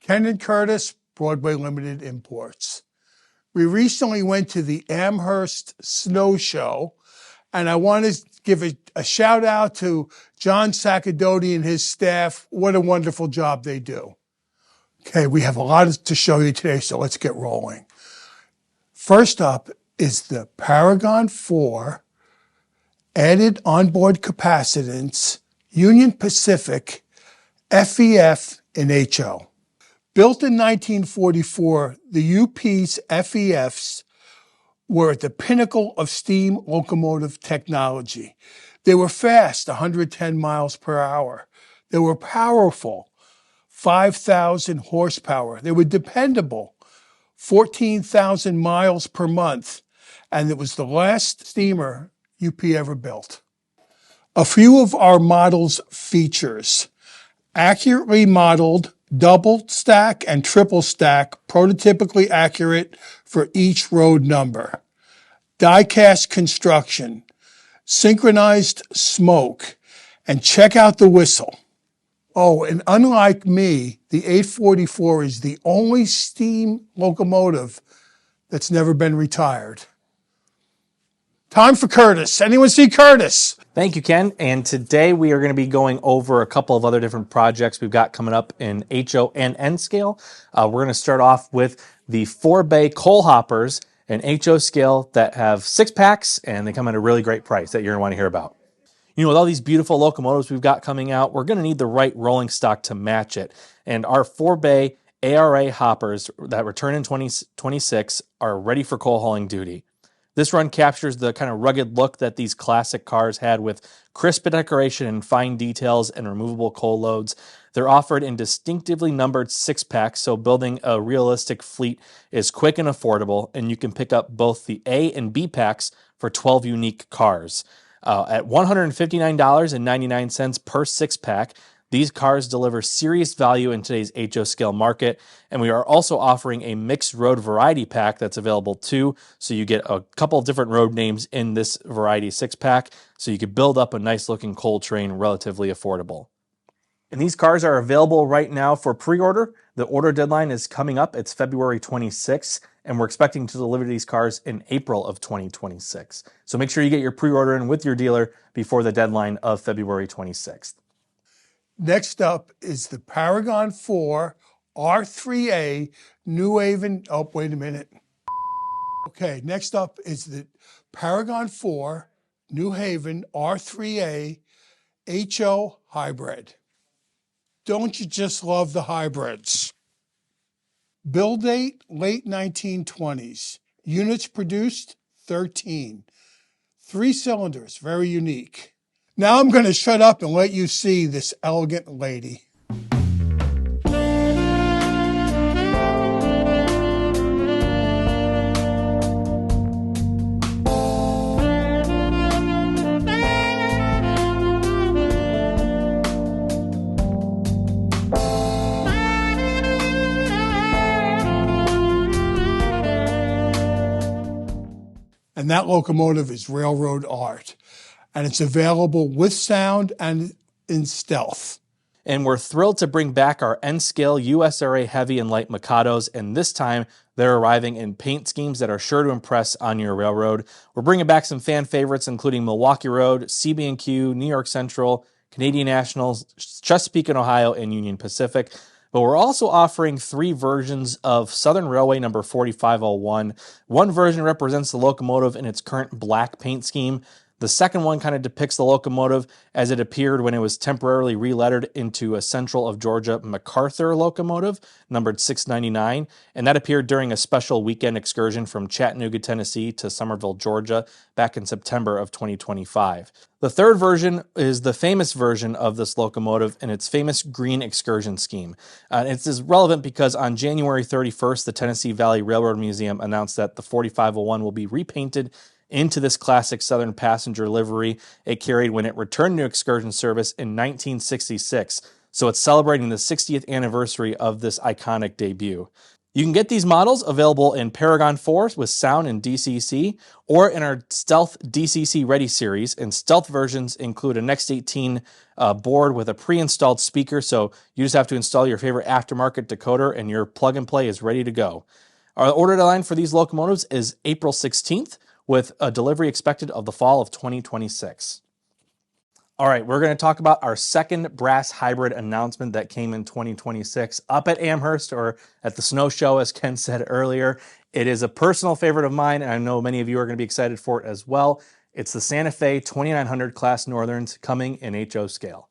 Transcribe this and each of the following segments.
Ken and Curtis, Broadway Limited Imports. We recently went to the Amherst Snow Show, and I want to give a shout out to John Sacadoti and his staff. What a wonderful job they do. Okay, we have a lot to show you today, so let's get rolling. First up is the Paragon 4 added onboard capacitance Union Pacific FEF and HO. Built in 1944, the UP's FEFs were at the pinnacle of steam locomotive technology. They were fast, 110 miles per hour. They were powerful, 5,000 horsepower. They were dependable, 14,000 miles per month. And it was the last steamer UP ever built. A few of our model's features: accurately modeled double stack and triple stack, prototypically accurate for each road number. Die-cast construction, synchronized smoke, and check out the whistle. Oh, and unlike me, the 844 is the only steam locomotive that's never been retired. Time for Curtis. Anyone see Curtis? Thank you, Ken. And today we are going to be going over a couple of other different projects we've got coming up in HO and N scale. We're going to start off with the 4-bay coal hoppers in HO scale that have 6-packs, and they come at a really great price that you're going to want to hear about. You know, with all these beautiful locomotives we've got coming out, we're going to need the right rolling stock to match it. And our 4-bay ARA hoppers that return in 2026 are ready for coal hauling duty. This run captures the kind of rugged look that these classic cars had, with crisp decoration and fine details and removable coal loads. They're offered in distinctively numbered 6-packs, so building a realistic fleet is quick and affordable, and you can pick up both the A and B packs for 12 unique cars. At $159.99 per 6-pack, these cars deliver serious value in today's HO scale market, and we are also offering a mixed road variety pack that's available too, so you get a couple of different road names in this variety 6-pack, so you could build up a nice looking coal train relatively affordable. And these cars are available right now for pre-order. The order deadline is coming up. It's February 26th, and we're expecting to deliver these cars in April of 2026. So make sure you get your pre-order in with your dealer before the deadline of February 26th. Next up is the Paragon 4 R3A New Haven. Oh, wait a minute. Okay, next up is the Paragon 4 New Haven R3A HO Hybrid. Don't you just love the hybrids? Build date, late 1920s. Units produced, 13. 3 cylinders, very unique. Now I'm going to shut up and let you see this elegant lady. And that locomotive is railroad art. And it's available with sound and in stealth. And we're thrilled to bring back our N-scale USRA heavy and light Mikados, and this time they're arriving in paint schemes that are sure to impress on your railroad. We're bringing back some fan favorites, including Milwaukee Road, CB&Q, New York Central, Canadian National, Chesapeake and Ohio, and Union Pacific. But we're also offering 3 versions of Southern Railway number 4501. One version represents the locomotive in its current black paint scheme. The second one kind of depicts the locomotive as it appeared when it was temporarily relettered into a Central of Georgia MacArthur locomotive, numbered 699, and that appeared during a special weekend excursion from Chattanooga, Tennessee to Summerville, Georgia, back in September of 2025. The third version is the famous version of this locomotive in its famous green excursion scheme. It's is relevant because on January 31st, the Tennessee Valley Railroad Museum announced that the 4501 will be repainted into this classic Southern passenger livery it carried when it returned to excursion service in 1966. So it's celebrating the 60th anniversary of this iconic debut. You can get these models available in Paragon 4 with sound and DCC, or in our Stealth DCC Ready series. And Stealth versions include a Next 18 board with a pre-installed speaker, so you just have to install your favorite aftermarket decoder and your plug and play is ready to go. Our order deadline for these locomotives is April 16th, with a delivery expected of the fall of 2026. All right, we're going to talk about our second brass hybrid announcement that came in 2026 up at Amherst, or at the Snow Show, as Ken said earlier. It is a personal favorite of mine, and I know many of you are going to be excited for it as well. It's the Santa Fe 2900 class Northerns coming in HO scale.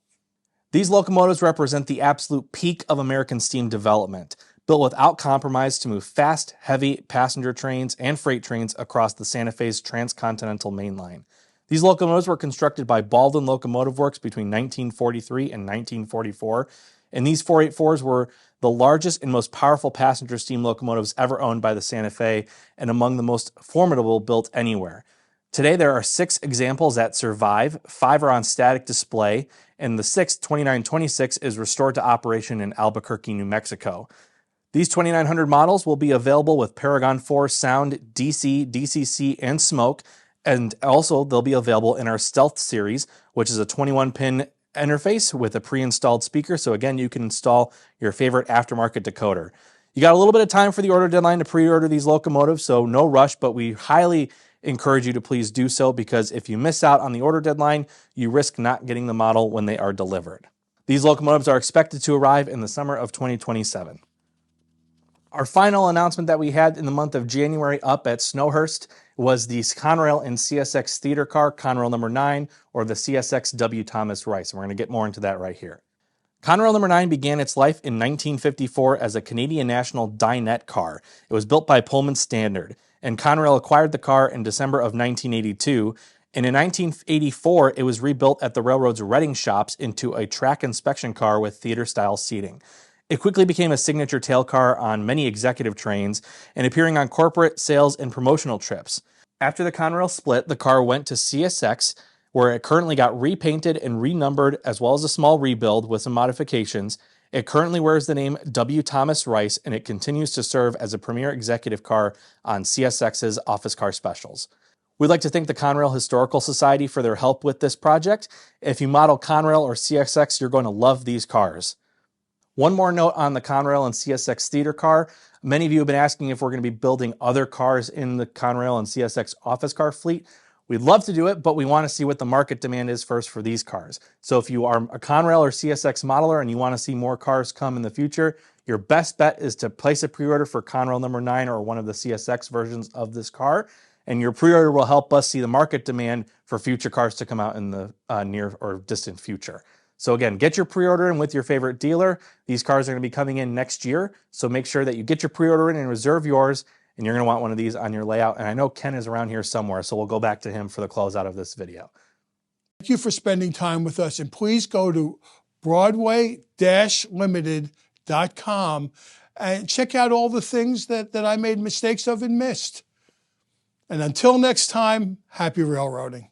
These locomotives represent the absolute peak of American steam development, built without compromise to move fast, heavy passenger trains and freight trains across the Santa Fe's transcontinental main line. These locomotives were constructed by Baldwin Locomotive Works between 1943 and 1944, and these 484s were the largest and most powerful passenger steam locomotives ever owned by the Santa Fe, and among the most formidable built anywhere. Today there are 6 examples that survive, 5 are on static display, and the 6th, 2926, is restored to operation in Albuquerque, New Mexico. These 2900 models will be available with Paragon 4 sound, DC, DCC, and smoke, and also they'll be available in our Stealth series, which is a 21-pin interface with a pre-installed speaker. So again, you can install your favorite aftermarket decoder. You got a little bit of time for the order deadline to pre-order these locomotives, so no rush, but we highly encourage you to please do so, because if you miss out on the order deadline, you risk not getting the model when they are delivered. These locomotives are expected to arrive in the summer of 2027. Our final announcement that we had in the month of January up at Snowhurst was the Conrail and CSX theater car, Conrail number 9, or the CSX W. Thomas Rice. And we're going to get more into that right here. Conrail number 9 began its life in 1954 as a Canadian National dinette car. It was built by Pullman Standard, and Conrail acquired the car in December of 1982. And in 1984, it was rebuilt at the railroad's Reading shops into a track inspection car with theater-style seating. It quickly became a signature tail car on many executive trains and appearing on corporate, sales, and promotional trips. After the Conrail split, the car went to CSX, where it currently got repainted and renumbered, as well as a small rebuild with some modifications. It currently wears the name W. Thomas Rice, and it continues to serve as a premier executive car on CSX's office car specials. We'd like to thank the Conrail Historical Society for their help with this project. If you model Conrail or CSX, you're going to love these cars. One more note on the Conrail and CSX theater car. Many of you have been asking if we're going to be building other cars in the Conrail and CSX office car fleet. We'd love to do it, but we want to see what the market demand is first for these cars. So if you are a Conrail or CSX modeler and you want to see more cars come in the future, your best bet is to place a pre-order for Conrail number 9 or one of the CSX versions of this car. And your pre-order will help us see the market demand for future cars to come out in the near or distant future. So again, get your pre-order in with your favorite dealer. These cars are going to be coming in next year, so make sure that you get your pre-order in and reserve yours, and you're going to want one of these on your layout. And I know Ken is around here somewhere, so we'll go back to him for the closeout of this video. Thank you for spending time with us, and please go to Broadway-Limited.com and check out all the things that I made mistakes of and missed. And until next time, happy railroading.